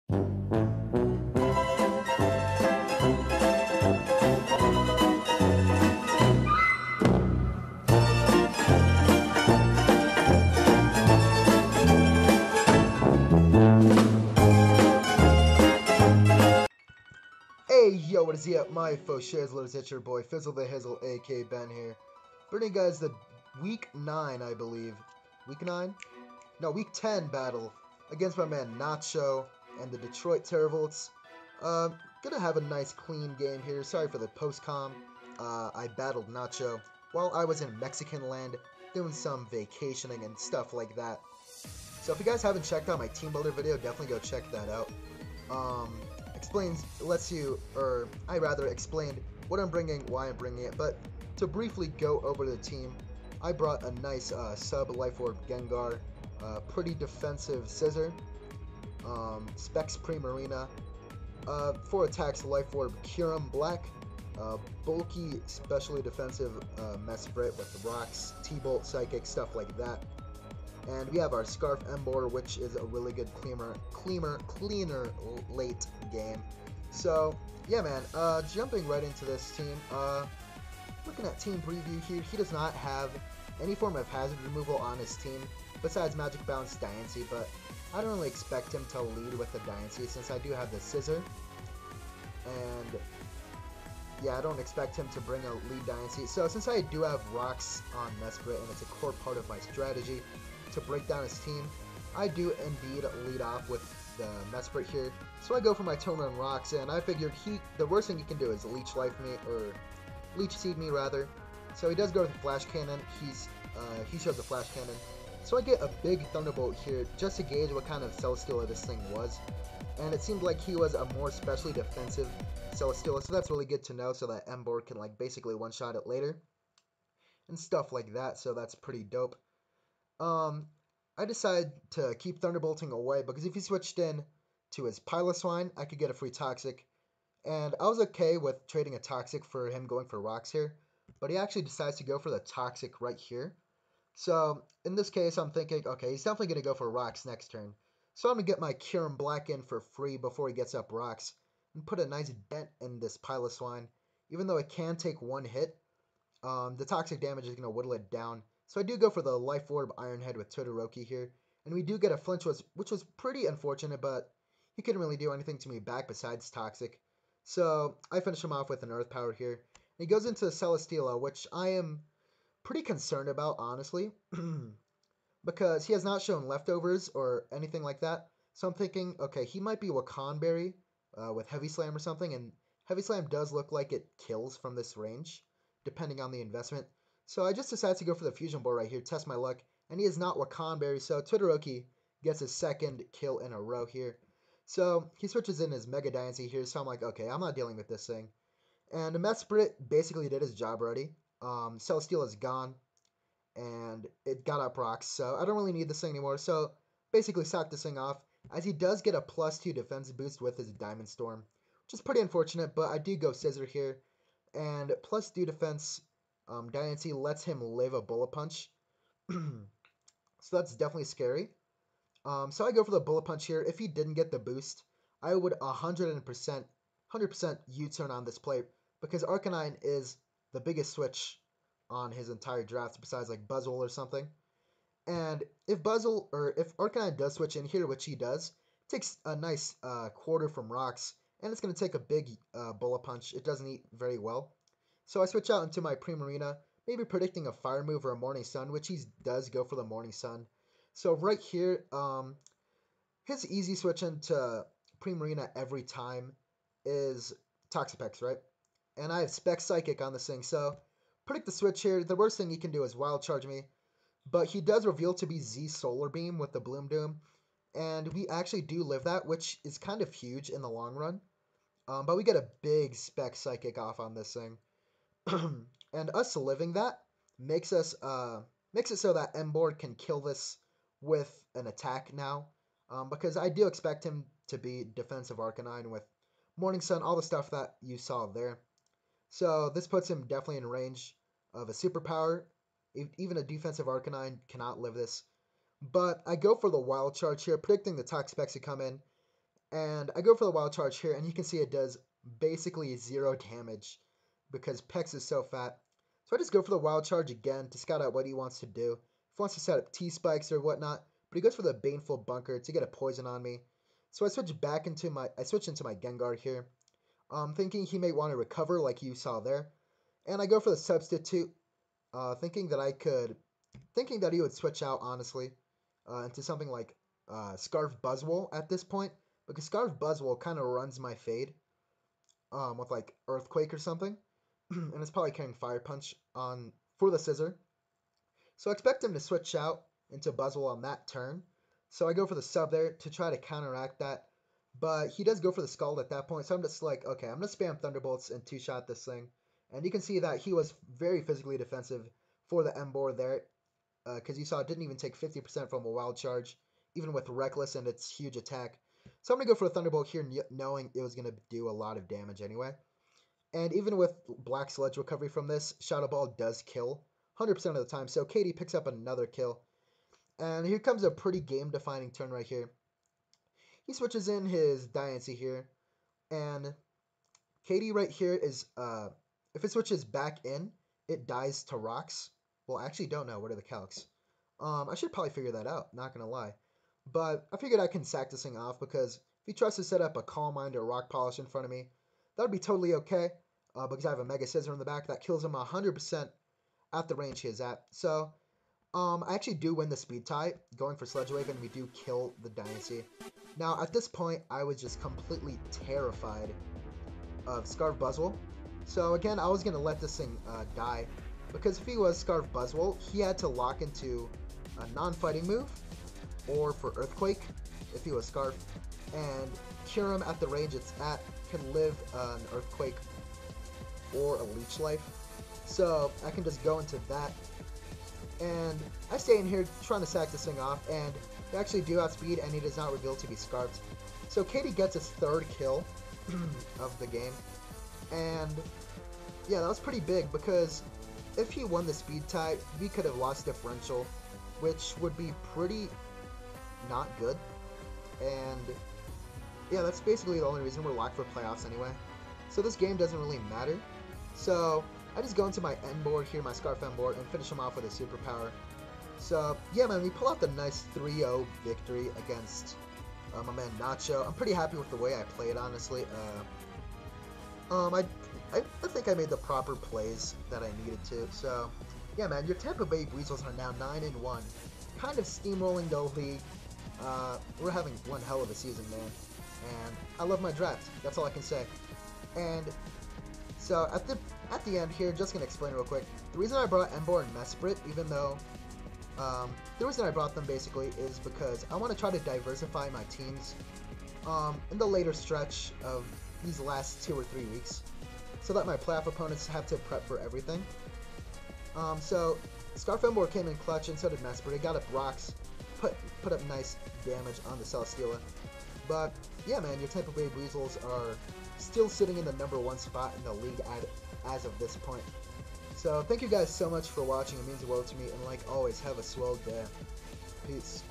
Hey yo, what is up, my folks? Shizzlers, it's your boy FizzleTheHizzle, aka Ben here. Bringing you guys the week 9, I believe. Week 9? No, week 10 battle against my man Nacho and the Detroit Teravolts. Gonna have a nice clean game here. Sorry for the post-com. I battled Nacho while I was in Mexican land doing some vacationing and stuff like that. So if you guys haven't checked out my team builder video, definitely go check that out. I rather explained what I'm bringing, why I'm bringing it, but to briefly go over the team, I brought a nice sub Life Orb Gengar, pretty defensive Scissor, Specs Primarina, 4 attacks Life Orb Kyurem Black, bulky, specially defensive Mesprit with rocks, T-Bolt, Psychic, stuff like that. And we have our Scarf Emboar, which is a really good cleaner late game. So, yeah, man, jumping right into this team, looking at team preview here, he does not have any form of hazard removal on his team, besides Magic Bounce Diancie, but I don't really expect him to lead with the Diancie, since I do have the Scissor, and yeah, I don't expect him to bring a lead Diancie. So, since I do have rocks on Mesprit, and it's a core part of my strategy to break down his team, I do indeed lead off with the Mesprit here. So I go for my Toner and Rocks, and I figured the worst thing he can do is Leech Life me, or Leech Seed me rather. So he does go with the Flash Cannon. He shows the Flash Cannon. So I get a big Thunderbolt here just to gauge what kind of Celesteela this thing was. And it seemed like he was a more specially defensive Celesteela, so that's really good to know, so that Emboar can like basically one-shot it later. And stuff like that, so that's pretty dope. I decided to keep Thunderbolting away because if he switched in to his Piloswine, I could get a free Toxic. And I was okay with trading a Toxic for him going for Rocks here, but he actually decides to go for the Toxic right here. So, in this case, I'm thinking, okay, he's definitely going to go for Rocks next turn. So I'm going to get my Kyurem Black in for free before he gets up Rocks, and put a nice dent in this Piloswine. Even though it can take one hit, the Toxic damage is going to whittle it down. So I do go for the Life Orb Iron Head with Todoroki here, and we do get a flinch, which was pretty unfortunate, but he couldn't really do anything to me back besides Toxic. So I finish him off with an Earth Power here. And he goes into Celesteela, which I am pretty concerned about, honestly, because he has not shown leftovers or anything like that. So I'm thinking, okay, he might be Wakanberry with Heavy Slam or something, and Heavy Slam does look like it kills from this range, depending on the investment. So I just decided to go for the Fusion Ball right here, test my luck, and he is not Wakanberry, so Todoroki gets his second kill in a row here. So he switches in his Mega Diancie here, so I'm like, okay, I'm not dealing with this thing. And the Mesprit basically did his job already. Celesteela is gone, and it got up Rocks, so I don't really need this thing anymore, so basically sack this thing off, as he does get a +2 defense boost with his Diamond Storm, which is pretty unfortunate, but I do go Scissor here, and +2 defense. Diancie lets him live a Bullet Punch, so that's definitely scary. So I go for the Bullet Punch here. If he didn't get the boost, I would 100% U-turn on this play, because Arcanine is the biggest switch on his entire draft besides like Buzzle or something. And if Arcanine does switch in here, which he does, it takes a nice quarter from Rocks, and it's going to take a big Bullet Punch. It doesn't eat very well. So I switch out into my Primarina, maybe predicting a Fire Move or a Morning Sun, which he does go for the Morning Sun. So right here, his easy switch into Primarina every time is Toxapex, right? And I have Spec Psychic on this thing, so predict the switch here. The worst thing he can do is Wild Charge me, but he does reveal to be Z Solar Beam with the Bloom Doom, and we actually do live that, which is kind of huge in the long run. But we get a big Spec Psychic off on this thing. And us living that makes it so that Emboar can kill this with an attack now, because I do expect him to be defensive Arcanine with Morning Sun, all the stuff that you saw there. So this puts him definitely in range of a superpower. Even a defensive Arcanine cannot live this. But I go for the Wild Charge here, predicting the Toxapex to come in, And I go for the wild charge here, and you can see it does basically 0 damage because Pex is so fat. So I just go for the wild charge again to scout out what he wants to do. If he wants to set up T-spikes or whatnot, but he goes for the baneful bunker to get a poison on me. So I switch into my Gengar here, thinking he may want to recover like you saw there, and I go for the substitute, thinking that he would switch out honestly, into something like Scarf Buzzwole at this point, because Scarf Buzzwole kind of runs my fade, with like Earthquake or something, and it's probably carrying Fire Punch on for the Scissor. So I expect him to switch out into Buzzwole on that turn. So I go for the sub there to try to counteract that. But he does go for the Scald at that point. So I'm just like, okay, I'm going to spam Thunderbolts and two-shot this thing. And you can see that he was very physically defensive for the Emboar there. Because you saw it didn't even take 50% from a Wild Charge, even with Reckless and its huge attack. So I'm going to go for a Thunderbolt here, knowing it was going to do a lot of damage anyway. And even with Black Sludge recovery from this, Shadow Ball does kill 100% of the time. So Katie picks up another kill. And here comes a pretty game-defining turn right here. He switches in his Diancie here. And Katie right here is, if it switches back in, it dies to rocks. Well, I actually don't know. What are the calcs? I should probably figure that out, not gonna lie. But I figured I can sack this thing off because if he tries to set up a Calm Mind or Rock Polish in front of me, that would be totally okay. Because I have a Mega Scissor in the back that kills him 100% at the range he is at. So, I actually do win the speed tie, going for Sludge Wave, and we do kill the Diancie. Now, at this point, I was just completely terrified of Scarf Buzzwole. So again, I was going to let this thing die, because if he was Scarf Buzzwole, he had to lock into a non-fighting move, or for Earthquake, if he was Scarf, and cure him at the range it's at, can live an Earthquake or a Leech Life. So I can just go into that, and I stay in here trying to sack this thing off, and they actually do outspeed, and he does not reveal to be Scarfed. So Katie gets his 3rd kill of the game, and yeah, that was pretty big, because if he won the speed tie, we could have lost differential, which would be pretty not good, and yeah, that's basically the only reason we're locked for playoffs anyway. So this game doesn't really matter. So I just go into my end board here, my Scarf end board, and finish him off with a superpower. So yeah, man, we pull out the nice 3-0 victory against my man Nacho. I'm pretty happy with the way I played, honestly. I think I made the proper plays that I needed to. So yeah, man, your Tampa Bay Weasels are now 9-1, kind of steamrolling the league. We're having one hell of a season, man, and I love my draft. That's all I can say. And so at the end here, just gonna explain real quick. The reason I brought Emboar and Mesprit, even though the reason I brought them basically is because I want to try to diversify my teams in the later stretch of these last 2 or 3 weeks, so that my playoff opponents have to prep for everything. So Scarf Emboar came in clutch, and so did Mesprit. It got up rocks, put up nice damage on the Celesteela. But yeah, man, your Tampa Bay Weasels are still sitting in the #1 spot in the league as of this point. So thank you guys so much for watching. It means the world to me, and like always, have a swell day. Peace.